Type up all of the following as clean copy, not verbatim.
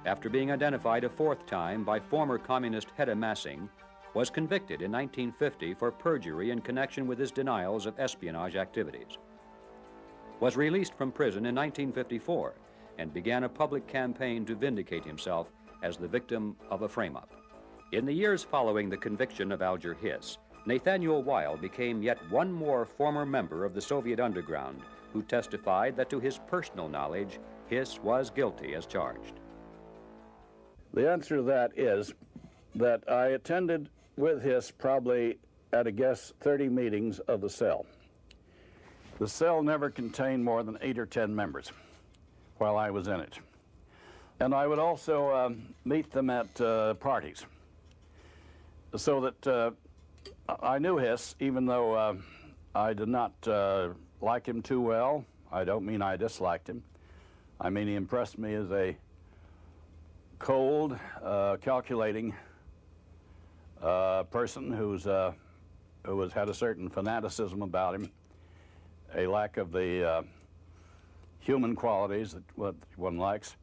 after being identified a fourth time by former communist Hedda Massing, was convicted in 1950 for perjury in connection with his denials of espionage activities. Was released from prison in 1954 and began a public campaign to vindicate himself as the victim of a frame-up. In the years following the conviction of Alger Hiss, Nathaniel Weil became yet one more former member of the Soviet underground who testified that to his personal knowledge, Hiss was guilty as charged. The answer to that is that I attended with Hiss probably, at a guess, 30 meetings of the cell. The cell never contained more than 8 or 10 members while I was in it. And I would also meet them at parties. So that I knew Hiss, even though I did not like him too well. I don't mean I disliked him. I mean he impressed me as a cold, calculating person who had a certain fanaticism about him, a lack of the human qualities that what one likes.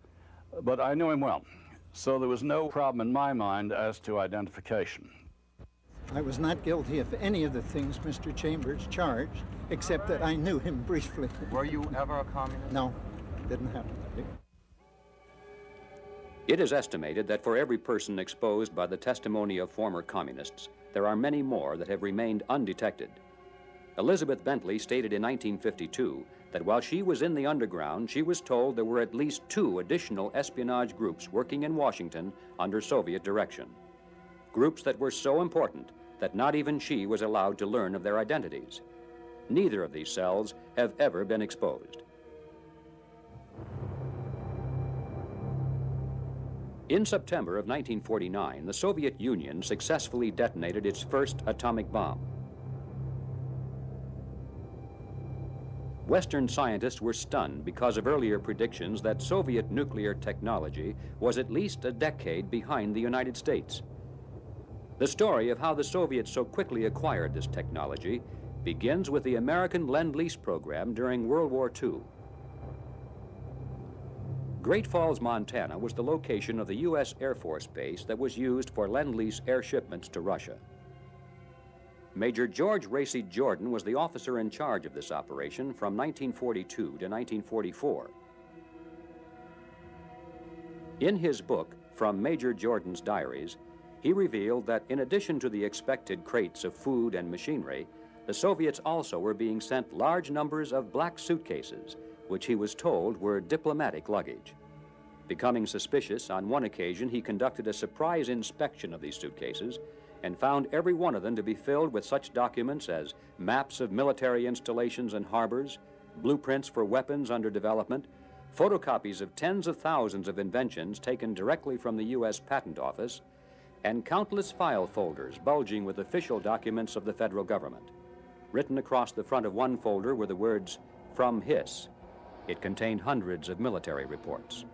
But I knew him well, so there was no problem in my mind as to identification. I was not guilty of any of the things Mr. Chambers charged, except that I knew him briefly. Were you ever a communist? No, didn't happen to be. It is estimated that for every person exposed by the testimony of former communists, there are many more that have remained undetected. Elizabeth Bentley stated in 1952 that while she was in the underground, she was told there were at least 2 additional espionage groups working in Washington under Soviet direction. Groups that were so important that not even she was allowed to learn of their identities. Neither of these cells have ever been exposed. In September of 1949, the Soviet Union successfully detonated its first atomic bomb. Western scientists were stunned because of earlier predictions that Soviet nuclear technology was at least a decade behind the United States. The story of how the Soviets so quickly acquired this technology begins with the American Lend-Lease program during World War II. Great Falls, Montana was the location of the U.S. Air Force base that was used for Lend-Lease air shipments to Russia. Major George Racy Jordan was the officer in charge of this operation from 1942 to 1944. In his book, From Major Jordan's Diaries, he revealed that in addition to the expected crates of food and machinery, the Soviets also were being sent large numbers of black suitcases, which he was told were diplomatic luggage. Becoming suspicious, on one occasion he conducted a surprise inspection of these suitcases and found every one of them to be filled with such documents as maps of military installations and harbors, blueprints for weapons under development, photocopies of tens of thousands of inventions taken directly from the U.S. Patent Office, and countless file folders bulging with official documents of the federal government. Written across the front of one folder were the words, "From Hiss." It contained hundreds of military reports.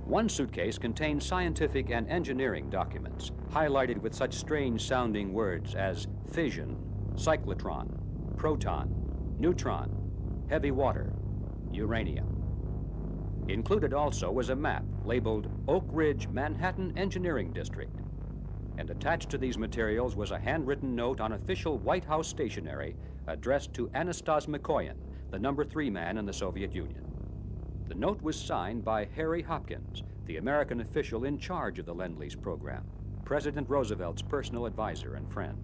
One suitcase contained scientific and engineering documents, highlighted with such strange-sounding words as fission, cyclotron, proton, neutron, heavy water, uranium. Included also was a map labeled Oak Ridge, Manhattan Engineering District. And attached to these materials was a handwritten note on official White House stationery addressed to Anastas Mikoyan, the number 3 man in the Soviet Union. The note was signed by Harry Hopkins, the American official in charge of the Lend-Lease program, President Roosevelt's personal advisor and friend.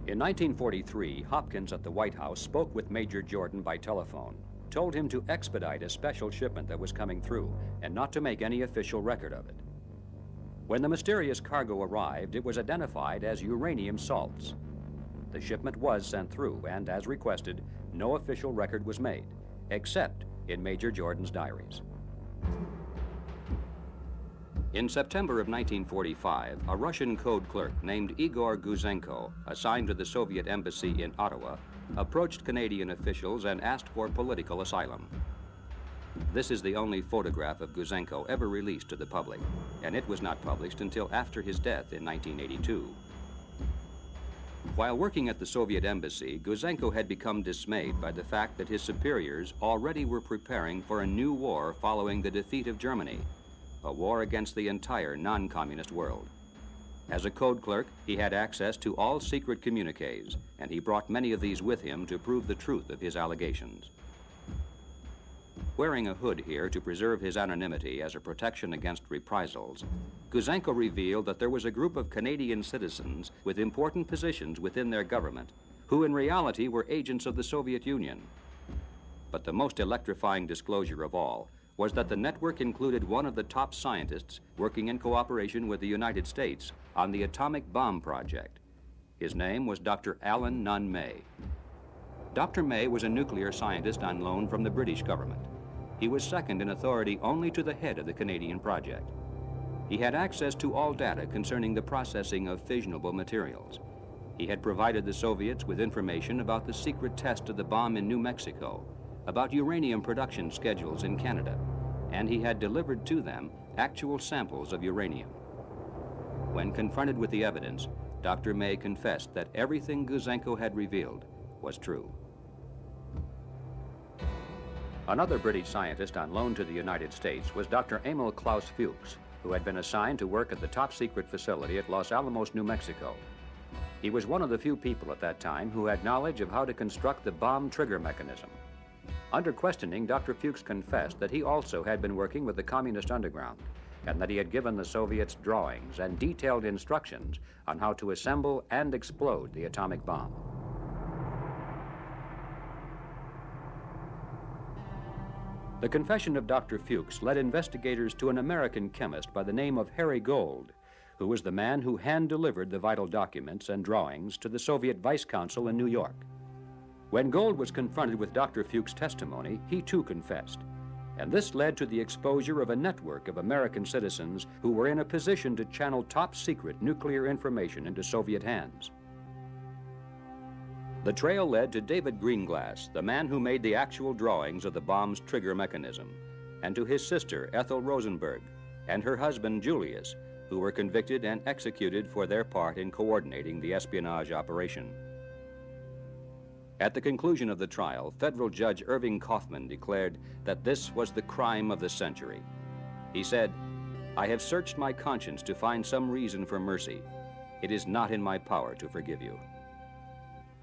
In 1943, Hopkins at the White House spoke with Major Jordan by telephone, told him to expedite a special shipment that was coming through and not to make any official record of it. When the mysterious cargo arrived, it was identified as uranium salts. The shipment was sent through, and as requested, no official record was made, except in Major Jordan's diaries. In September of 1945, a Russian code clerk named Igor Guzenko, assigned to the Soviet embassy in Ottawa, approached Canadian officials and asked for political asylum. This is the only photograph of Guzenko ever released to the public, and it was not published until after his death in 1982. While working at the Soviet embassy, Guzenko had become dismayed by the fact that his superiors already were preparing for a new war following the defeat of Germany, a war against the entire non-communist world. As a code clerk, he had access to all secret communiques, and he brought many of these with him to prove the truth of his allegations. Wearing a hood here to preserve his anonymity as a protection against reprisals, Guzenko revealed that there was a group of Canadian citizens with important positions within their government who in reality were agents of the Soviet Union. But the most electrifying disclosure of all was that the network included one of the top scientists working in cooperation with the United States on the atomic bomb project. His name was Dr. Alan Nunn May. Dr. May was a nuclear scientist on loan from the British government. He was second in authority only to the head of the Canadian project. He had access to all data concerning the processing of fissionable materials. He had provided the Soviets with information about the secret test of the bomb in New Mexico, about uranium production schedules in Canada, and he had delivered to them actual samples of uranium. When confronted with the evidence, Dr. May confessed that everything Guzenko had revealed was true. Another British scientist on loan to the United States was Dr. Emil Klaus Fuchs, who had been assigned to work at the top secret facility at Los Alamos, New Mexico. He was one of the few people at that time who had knowledge of how to construct the bomb trigger mechanism. Under questioning, Dr. Fuchs confessed that he also had been working with the communist underground and that he had given the Soviets drawings and detailed instructions on how to assemble and explode the atomic bomb. The confession of Dr. Fuchs led investigators to an American chemist by the name of Harry Gold, who was the man who hand-delivered the vital documents and drawings to the Soviet Vice Consul in New York. When Gold was confronted with Dr. Fuchs' testimony, he too confessed, and this led to the exposure of a network of American citizens who were in a position to channel top-secret nuclear information into Soviet hands. The trail led to David Greenglass, the man who made the actual drawings of the bomb's trigger mechanism, and to his sister, Ethel Rosenberg, and her husband, Julius, who were convicted and executed for their part in coordinating the espionage operation. At the conclusion of the trial, federal judge Irving Kaufman declared that this was the crime of the century. He said, "I have searched my conscience to find some reason for mercy. It is not in my power to forgive you."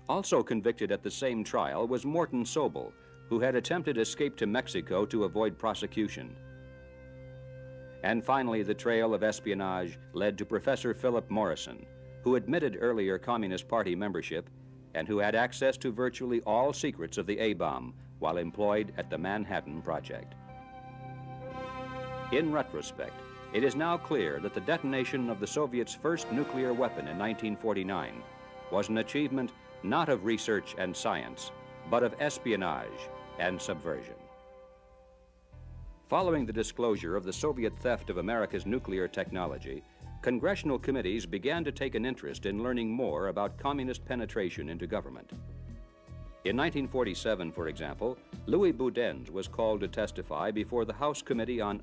Also convicted at the same trial was Morton Sobel, who had attempted escape to Mexico to avoid prosecution. And finally, the trail of espionage led to Professor Philip Morrison, who admitted earlier Communist Party membership and who had access to virtually all secrets of the A-bomb while employed at the Manhattan Project. In retrospect, it is now clear that the detonation of the Soviets' first nuclear weapon in 1949 was an achievement not of research and science, but of espionage and subversion. Following the disclosure of the Soviet theft of America's nuclear technology, congressional committees began to take an interest in learning more about communist penetration into government. In 1947, for example, Louis Boudens was called to testify before the House Committee on